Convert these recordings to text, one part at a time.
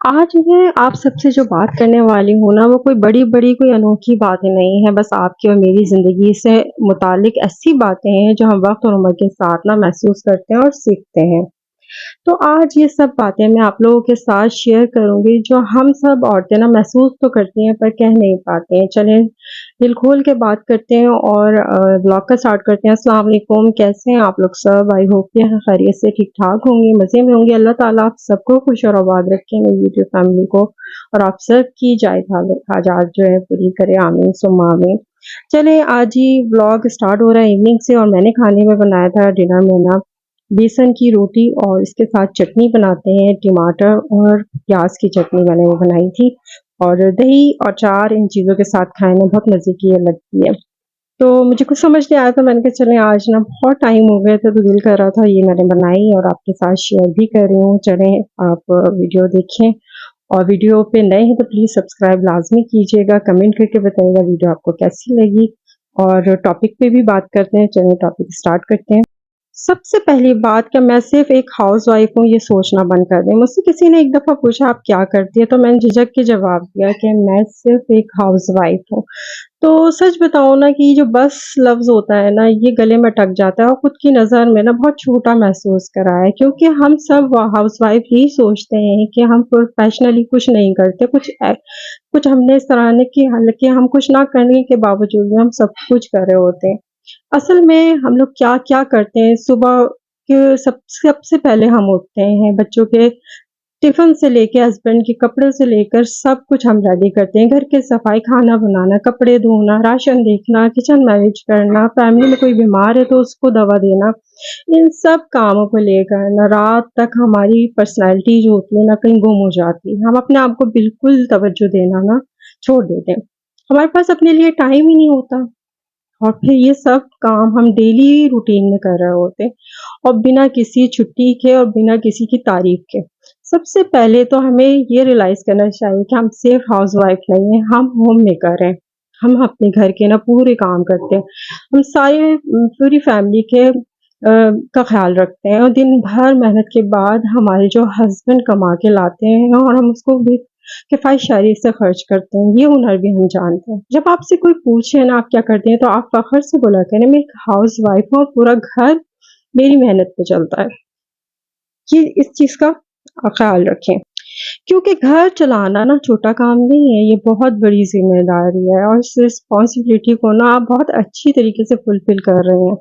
आज मैं आप सबसे जो बात करने वाली हूँ ना, वो कोई बड़ी-बड़ी कोई अनोखी बातें नहीं है, बस आपकी और मेरी ज़िंदगी से मुतालिक ऐसी बातें हैं जो हम वक़्त और उम्र के साथ ना महसूस करते हैं और सीखते हैं। तो आज ये सब बातें मैं आप लोगों के साथ शेयर करूँगी जो हम सब औरतें ना महसूस तो करती हैं पर कह नहीं पाते हैं। चलें दिल खोल के बात करते हैं और ब्लॉग का स्टार्ट करते हैं। अस्सलाम वालेकुम, कैसे हैं आप लोग सब? आई होप कि खैरियत से ठीक-ठाक होंगे, मज़े में होंगे। अल्लाह ताला आप सबको खुश और आबाद रखे, मेरी यूट्यूब फैमिली को और आप सब की जायज़ हाजात जो है पूरी करे, आमीन सुम्मा आमीन। चलें आज ही व्लॉग स्टार्ट हो रहा है इवनिंग से और मैंने खाने में बनाया था डिनर में ना बेसन की रोटी और इसके साथ चटनी बनाते हैं, टमाटर और प्याज की चटनी मैंने वो बनाई थी और दही और अचार इन चीज़ों के साथ खाने में बहुत मज़े की ये लगती है। तो मुझे कुछ समझ नहीं आया, तो मैंने कहा चलें आज ना बहुत टाइम हो गया था तो दिल कर रहा था ये मैंने बनाई और आपके साथ शेयर भी कर रही हूँ। चलें आप वीडियो देखें और वीडियो पे नए हैं तो प्लीज़ सब्सक्राइब लाज़मी कीजिएगा, कमेंट करके बताइएगा वीडियो आपको कैसी लगी और टॉपिक पे भी बात करते हैं। चलिए टॉपिक स्टार्ट करते हैं। सबसे पहली बात कि मैं सिर्फ़ एक हाउसवाइफ़ हूँ ये सोचना बंद कर दें। मुझसे किसी ने एक दफ़ा पूछा आप क्या करती हैं? तो मैंने झिझक के जवाब दिया कि मैं सिर्फ़ एक हाउसवाइफ़ हूँ। तो सच बताऊँ ना कि जो बस लफ्ज़ होता है ना ये गले में अटक जाता है और खुद की नज़र में ना बहुत छोटा महसूस कराया है, क्योंकि हम सब हाउसवाइफ़ यही सोचते हैं कि हम प्रोफ़ेशनली कुछ नहीं करते, कुछ हमने इस तरह ने कि हालाँकि हम कुछ ना करने के बावजूद भी हम सब कुछ कर रहे होते हैं। असल में हम लोग क्या-क्या करते हैं, सुबह के सबसे पहले हम उठते हैं, बच्चों के टिफ़िन से लेके हस्बैंड के कपड़ों से लेकर सब कुछ हम रेडी करते हैं। घर की सफाई, खाना बनाना, कपड़े धोना, राशन देखना, किचन मैनेज करना, फैमिली में कोई बीमार है तो उसको दवा देना, इन सब कामों को लेकर ना रात तक हमारी पर्सनैलिटी जो होती है ना कहीं गुम हो जाती है। हम अपने आप को बिल्कुल तवज्जो देना ना छोड़ देते हैं। हमारे पास अपने लिए टाइम ही नहीं होता। और फिर ये सब काम हम डेली रूटीन में कर रहे होते हैं और बिना किसी छुट्टी के और बिना किसी की तारीफ के। सबसे पहले तो हमें ये रियलाइज़ करना चाहिए कि हम सिर्फ हाउसवाइफ नहीं हैं, हम होम मेकर हैं। हम अपने घर के ना पूरे काम करते हैं। हम सारे पूरी फैमिली के का ख़्याल रखते हैं और दिन भर मेहनत के बाद हमारे जो हस्बैंड कमा के लाते हैं और हम उसको भी किफ़ायत-शारी से खर्च करते हैं, ये हुनर भी हम जानते हैं। जब आपसे कोई पूछे ना आप क्या करती हैं, तो आप फ़ख्र से बोला करें मैं एक हाउसवाइफ़ हूँ और पूरा घर मेरी मेहनत पे चलता है। ये इस चीज़ का ख़्याल रखें। क्योंकि घर चलाना ना छोटा काम नहीं है, ये बहुत बड़ी ज़िम्मेदारी है और इस रिस्पॉन्सिबिलिटी को ना आप बहुत अच्छी तरीके से फुलफ़िल कर रहे हैं।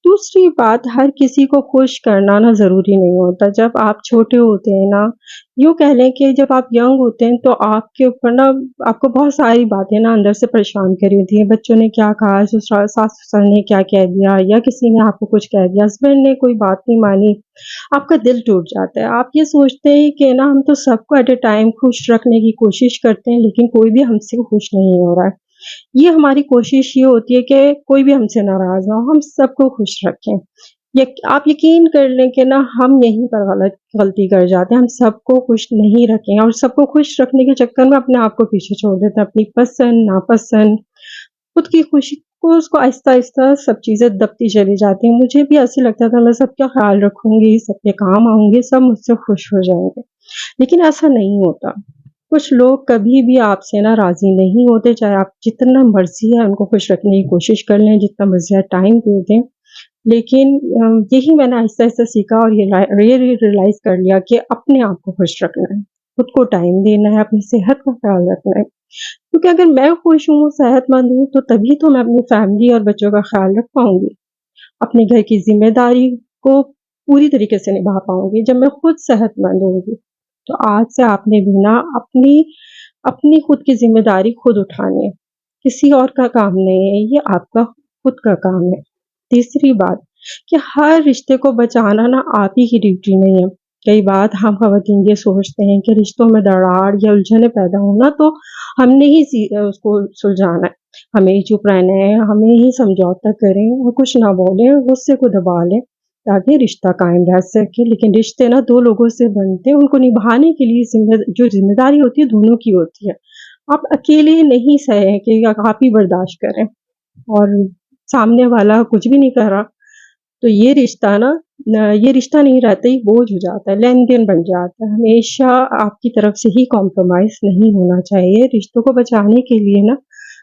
दूसरी बात, हर किसी को खुश करना ना ज़रूरी नहीं होता। जब आप छोटे होते हैं ना, यूँ कह लें कि जब आप यंग होते हैं तो आपके ऊपर ना आपको बहुत सारी बातें ना अंदर से परेशान करी होती हैं। बच्चों ने क्या कहा, सास-ससुर ने क्या कह दिया या किसी ने आपको कुछ कह दिया, हस्बैंड ने कोई बात नहीं मानी, आपका दिल टूट जाता है। आप ये सोचते हैं कि ना हम तो सबको एट अ टाइम खुश रखने की कोशिश करते हैं, लेकिन कोई भी हमसे खुश नहीं हो रहा है। ये हमारी कोशिश ये होती है कि कोई भी हमसे नाराज़ ना हो, हम सबको खुश रखें। आप यकीन कर लें कि ना हम यहीं पर गलती कर जाते हैं, हम सबको खुश नहीं रखें और सबको खुश रखने के चक्कर में अपने आप को पीछे छोड़ देते हैं। अपनी पसंद, नापसंद, खुद की खुशी को उसको आहिस्ता-आहिस्ता सब चीज़ें दबती चली जाती हैं। मुझे भी ऐसे लगता था मैं सबका ख़्याल रखूँगी, सबके काम आऊँगी, सब मुझसे खुश हो जाएँगे। लेकिन ऐसा नहीं होता। कुछ लोग कभी भी आपसे ना राज़ी नहीं होते, चाहे आप जितना मर्ज़ी है उनको खुश रखने की कोशिश कर लें, जितना मर्ज़ी है टाइम दे दें। लेकिन यही मैंने आहिस्ता-आहिस्ता सीखा और ये रियलाइज़ कर लिया कि अपने आप को खुश रखना है, खुद को टाइम देना है, अपनी सेहत का ख़्याल रखना है। क्योंकि अगर मैं खुश हूँ, सेहतमंद हूँ, तो तभी तो मैं अपनी फैमिली और बच्चों का ख़्याल रख पाऊँगी। अपने घर की ज़िम्मेदारी को पूरी तरीके से निभा पाऊँगी जब मैं खुद सेहतमंद होंगी। तो आज से आपने भी ना अपनी अपनी खुद की ज़िम्मेदारी खुद उठानी है। किसी और का काम नहीं है, ये आपका खुद का काम है। तीसरी बात कि हर रिश्ते को बचाना ना आप ही की ड्यूटी नहीं है। कई बार हम ख़वातीन ये सोचते हैं कि रिश्तों में दरार या उलझनें पैदा हो ना तो हमने ही उसको सुलझाना है। हमें ही चुप रहना है, हमें ही समझौता करें और कुछ ना बोलें, गुस्से को दबा लें ताकि रिश्ता कायम रह सके। लेकिन रिश्ते ना 2 लोगों से बनते हैं, उनको निभाने के लिए जो ज़िम्मेदारी होती है दोनों की होती है। आप अकेले नहीं सहे कि आप ही बर्दाश्त करें और सामने वाला कुछ भी नहीं कर रहा, तो ये रिश्ता नहीं रहता, ये बोझ हो जाता है, लेन-देन बन जाता है। हमेशा आपकी तरफ से ही कॉम्प्रोमाइज़ नहीं होना चाहिए। रिश्तों को बचाने के लिए ना,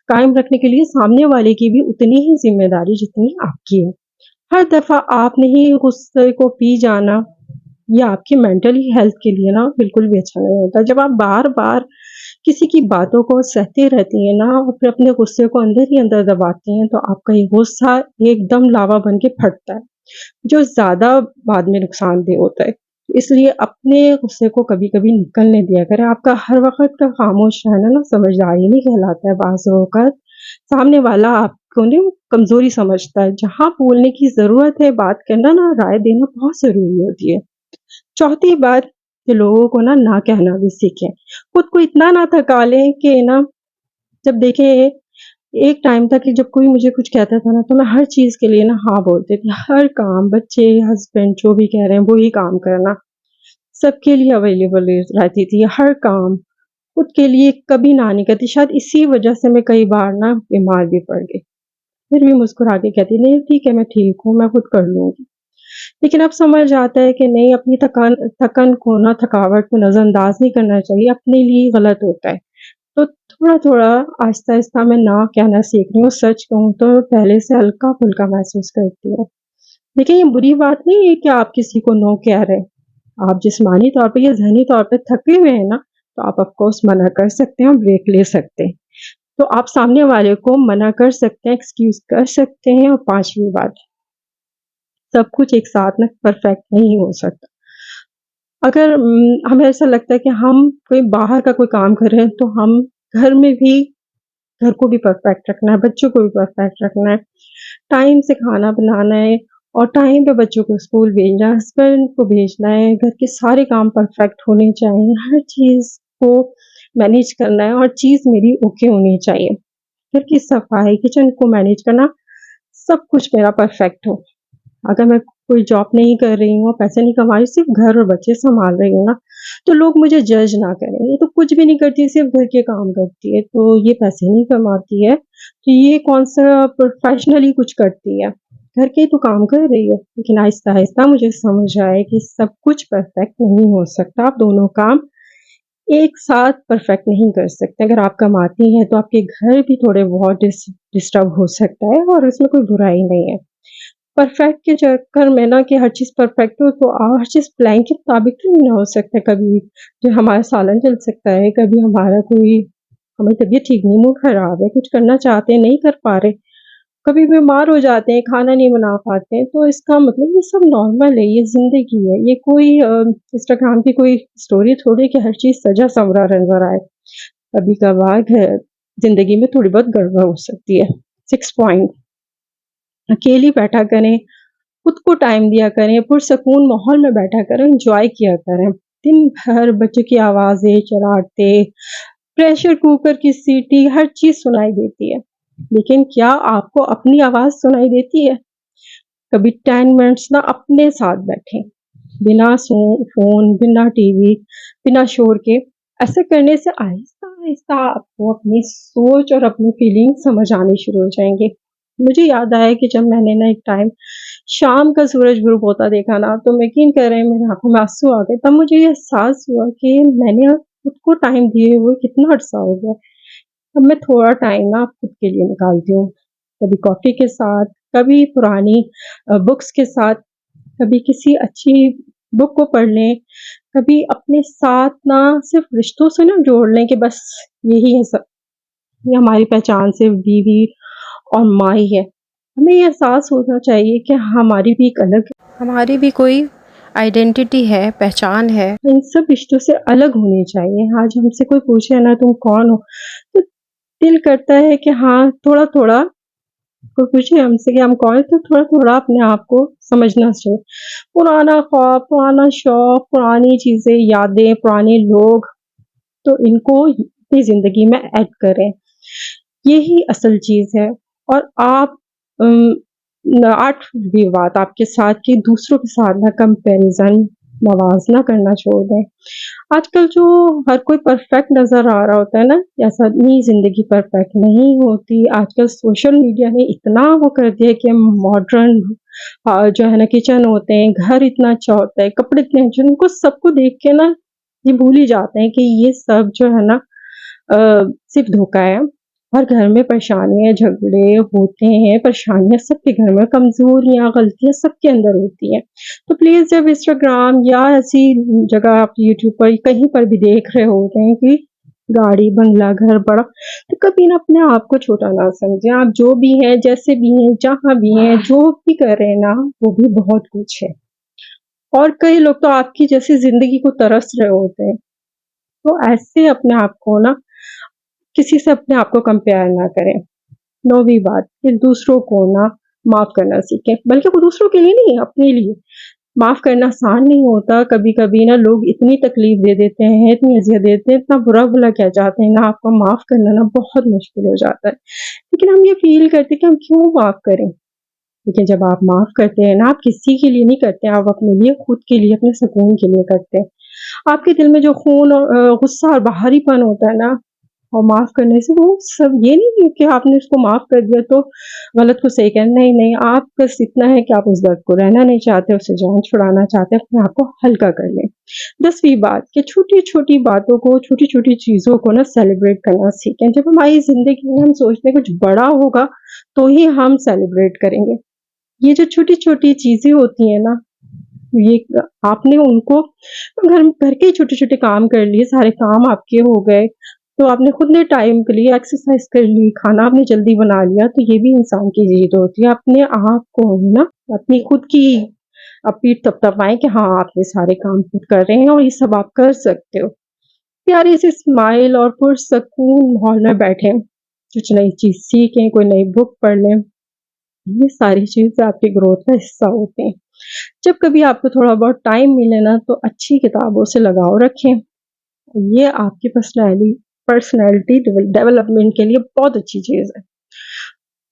कायम रखने के लिए सामने वाले की भी उतनी ही ज़िम्मेदारी जितनी आपकी है। हर दफ़ा आपने ही गुस्से को पी जाना, ये आपकी मेंटली हेल्थ के लिए ना बिल्कुल भी अच्छा नहीं होता। जब आप बार-बार किसी की बातों को सहती रहती हैं ना और फिर अपने गुस्से को अंदर ही अंदर दबाती हैं, तो आपका ये गुस्सा एकदम लावा बन के फटता है, जो ज़्यादा बाद में नुकसानदेह होता है। इसलिए अपने गुस्से को कभी-कभी निकलने दिया करें। आपका हर वक़्त का खामोश रहना ना समझदारी नहीं कहलाता है। बाज़ औक़ात सामने वाला आपको ना कमज़ोरी समझता है। जहाँ बोलने की ज़रूरत है, बात करना ना, राय देना बहुत ज़रूरी होती है। चौथी बात कि लोगों को ना कहना भी सीखें। खुद को इतना ना थका लें कि ना, जब देखें एक टाइम था कि जब कोई मुझे कुछ कहता था ना, तो मैं हर चीज़ के लिए ना हाँ बोलती थी। हर काम, बच्चे, हस्बैंड जो भी कह रहे हैं वही काम करना, सबके लिए अवेलेबल रहती थी हर काम। खुद के लिए कभी ना नहीं करती। शायद इसी वजह से मैं कई बार ना बीमार भी पड़ गई। फिर भी मुस्कुरा के कहती, नहीं ठीक है, मैं ठीक हूँ, मैं खुद कर लूँगी। लेकिन अब समझ आता है कि नहीं, अपनी थकन को ना, थकावट को नज़रअंदाज नहीं करना चाहिए, अपने लिए गलत होता है। तो थोड़ा-थोड़ा, आहिस्ता-आहिस्ता मैं ना कहना सीख रही हूँ। सच कहूँ तो पहले से हल्का-फुल्का महसूस करती हूँ। देखिए, ये बुरी बात नहीं है कि आप किसी को नो कह रहे हैं। आप जिस्मानी तौर पे या ज़हनी तौर पे थके हुए हैं ना, तो आप ऑफ कोर्स मना कर सकते हैं और ब्रेक ले सकते हैं। तो आप सामने वाले को मना कर सकते हैं, एक्सक्यूज़ कर सकते हैं। और 5वीं बात, सब कुछ एक साथ ना परफेक्ट नहीं हो सकता। अगर हमें ऐसा लगता है कि हम कोई बाहर का कोई काम कर रहे हैं, तो हम घर में भी, घर को भी परफेक्ट रखना है, बच्चों को भी परफेक्ट रखना है, टाइम से खाना बनाना है और टाइम पे बच्चों को स्कूल भेजना है, हस्बैंड को भेजना है, घर के सारे काम परफेक्ट होने चाहिए, हर चीज़ को मैनेज करना है और चीज़ मेरी ओके होनी चाहिए। घर की सफाई, किचन को मैनेज करना, सब कुछ मेरा परफेक्ट हो। अगर मैं कोई जॉब नहीं कर रही हूँ, पैसे नहीं कमा रही, सिर्फ़ घर और बच्चे सँभाल रही हूँ ना, तो लोग मुझे जज ना करें, ये तो कुछ भी नहीं करती, सिर्फ़ घर के काम करती है, तो ये पैसे नहीं कमाती है, तो ये कौन-सा प्रोफ़ेशनली कुछ करती है। घर के ही तो काम कर रही है। लेकिन आहिस्ता-आहिस्ता मुझे समझ आया कि सब कुछ परफ़ेक्ट नहीं हो सकता, आप दोनों काम एक साथ परफ़ेक्ट नहीं कर सकते। अगर आप कमाती हैं, तो आपके घर भी थोड़े बहुत डिस्टर्ब हो सकता है और इसमें कोई बुराई नहीं है। परफेक्ट के चक्कर में ना, कि हर चीज़ परफेक्ट हो, तो हर चीज़ प्लान के मुताबिक तो नहीं ना हो सकता। कभी जो हमारा सालन चल सकता है, कभी हमारी तबीयत ठीक नहीं, मूड ख़राब है, कुछ करना चाहते हैं, नहीं कर पा रहे, कभी बीमार हो जाते हैं, खाना नहीं बना पाते हैं, तो इसका मतलब ये सब नॉर्मल है, ये ज़िंदगी है। ये कोई इंस्टाग्राम की कोई स्टोरी थोड़ी है कि हर चीज़ सजा-संवरा नज़र आए। कभी-कभार ज़िंदगी में थोड़ी बहुत गड़बड़ हो सकती है। 6 पॉइंट, अकेली बैठा करें, खुद को टाइम दिया करें, पुरसकून माहौल में बैठा करें, एन्जॉय किया करें। दिन भर बच्चों की आवाज़ें, शरारतें, प्रेशर कुकर की सीटी, हर चीज़ सुनाई देती है। लेकिन क्या आपको अपनी आवाज़ सुनाई देती है? कभी 10 मिनट्स ना अपने साथ बैठें, बिना फ़ोन, बिना टीवी, बिना शोर के। ऐसा करने से आहिस्ता-आहिस्ता आपको अपनी सोच और अपनी फीलिंग्स समझ आनी शुरू हो जाएँगी। मुझे याद आया कि जब मैंने ना एक टाइम शाम का सूरज ग्रुप होता देखा ना, तो यकीन करें मेरी आँखों में आँसू आ गए। तब मुझे ये एहसास हुआ कि मैंने खुद को टाइम दिए हुए कितना अरसा हो गया। अब मैं थोड़ा टाइम ना खुद के लिए निकालती हूँ। कभी कॉफ़ी के साथ, कभी पुरानी बुक्स के साथ, कभी किसी अच्छी बुक को पढ़ लें, कभी अपने साथ ना सिर्फ़ रिश्तों से ना जोड़ लें कि बस यही है सब। ये हमारी पहचान सिर्फ़ बीवी और माँ ही है। हमें ये एहसास होना चाहिए कि हमारी भी कोई आइडेंटिटी है, पहचान है। इन सब रिश्तों से अलग होनी चाहिए। आज हमसे कोई पूछे ना, तुम कौन हो? तो दिल करता है कि हाँ, थोड़ा-थोड़ा कोई पूछे हमसे कि हम कौन हैं, तो थोड़ा-थोड़ा अपने आप को समझना चाहिए। पुराना ख्वाब, पुराना शौक, पुरानी चीज़ें, यादें, पुराने लोग, तो इनको अपनी ज़िंदगी में ऐड करें। यही असल चीज़ है। और आप 8वीं बात आपके साथ कि दूसरों के साथ ना कंपैरिज़न मवाजना करना छोड़ दें। आजकल जो हर कोई परफेक्ट नज़र आ रहा होता है ना, ऐसा नहीं, ज़िंदगी परफेक्ट नहीं होती। आजकल सोशल मीडिया ने इतना वो कर दिया है कि मॉडर्न जो है ना किचन होते हैं, घर इतना अच्छा होता है, कपड़े इतने अच्छे, उनको सबको देख के ना ये भूल ही जाते हैं कि ये सब जो है ना सिर्फ धोखा है। हर घर में परेशानियाँ, झगड़े होते हैं, परेशानियाँ सबके घर में, कमज़ोरियाँ, गलतियाँ सबके अंदर होती हैं। तो प्लीज़ जब इंस्टाग्राम या ऐसी जगह आप यूट्यूब पर कहीं पर भी देख रहे होते हैं कि गाड़ी, बंगला, घर बड़ा, तो कभी ना अपने आप को छोटा ना समझें। आप जो भी हैं, जैसे भी हैं, जहाँ भी हैं, जो भी कर रहे हैं ना, वो भी बहुत कुछ है। और कई लोग तो आपकी जैसी ज़िंदगी को तरस रहे होते हैं। तो ऐसे अपने आप को ना किसी से अपने आप को कंपेयर ना करें। 9वीं बात कि दूसरों को ना माफ़ करना सीखें, बल्कि वो दूसरों के लिए नहीं, अपने लिए। माफ़ करना आसान नहीं होता, कभी-कभी ना लोग इतनी तकलीफ़ दे देते हैं, इतनी अज़ियत देते हैं, इतना बुरा-भला कह जाते हैं ना, आपको माफ़ करना ना बहुत मुश्किल हो जाता है। लेकिन हम ये फ़ील करते हैं कि हम क्यों माफ़ करें? लेकिन जब आप माफ़ करते हैं ना, आप किसी के लिए नहीं करते, आप अपने लिए, खुद के लिए, अपने सुकून के लिए करते हैं। आपके दिल में जो खून और गुस्सा और बाहरीपन होता है ना, और माफ़ करने से वो सब ये नहीं है कि आपने उसको माफ़ कर दिया तो गलत को सही कहना, नहीं, नहीं, आप बस इतना है कि आप उस दर्द को रहना नहीं चाहते, उससे जान छुड़ाना चाहते हैं, अपने आप को हल्का कर लें। 10वीं बात कि छोटी-छोटी बातों को, छोटी-छोटी चीज़ों को ना सेलिब्रेट करना सीखें। जब हमारी ज़िंदगी में हम सोचते हैं कुछ बड़ा होगा, तो ही हम सेलिब्रेट करेंगे। ये जो छोटी-छोटी चीज़ें होती हैं ना, ये आपने उनको घर घर के छोटे-छोटे काम कर लिए, सारे काम आपके हो गए, तो आपने खुद ने टाइम के लिए एक्सरसाइज़ कर ली, खाना आपने जल्दी बना लिया, तो ये भी इंसान की जीत होती है। अपने आप को ना अपनी खुद की आप पीठ थपथपाएँ कि हाँ, आप ये सारे काम खुद कर रहे हैं और ये सब आप कर सकते हो। प्यारे से स्माइल और पुरसकून माहौल में बैठें, कुछ नई चीज़ सीखें, कोई नई बुक पढ़ लें, ये सारी चीज़ें आपकी ग्रोथ का हिस्सा होती हैं। जब कभी आपको थोड़ा बहुत टाइम मिले ना, तो अच्छी किताबों से लगाव रखें। ये आपकी पर्सनैलिटी डेवलपमेंट के लिए बहुत अच्छी चीज़ है।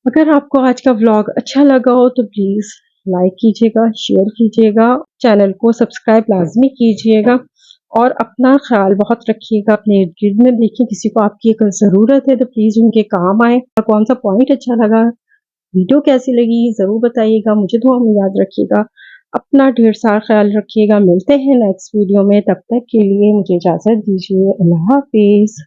अगर आपको आज का व्लॉग अच्छा लगा हो तो प्लीज़ लाइक कीजिएगा, शेयर कीजिएगा, चैनल को सब्सक्राइब लाज़मी कीजिएगा और अपना ख़्याल बहुत रखिएगा। अपने इर्द-गिर्द में देखिए किसी को आपकी अगर ज़रूरत है तो प्लीज़ उनके काम आएँ। कौन-सा पॉइंट अच्छा लगा, वीडियो कैसी लगी, ज़रूर बताइएगा, मुझे दुआ में याद रखिएगा। अपना ढेर सारा ख़्याल रखिएगा। मिलते हैं नेक्स्ट वीडियो में, तब तक के लिए मुझे इजाज़त दीजिए। अल्लाह हाफ़िज़।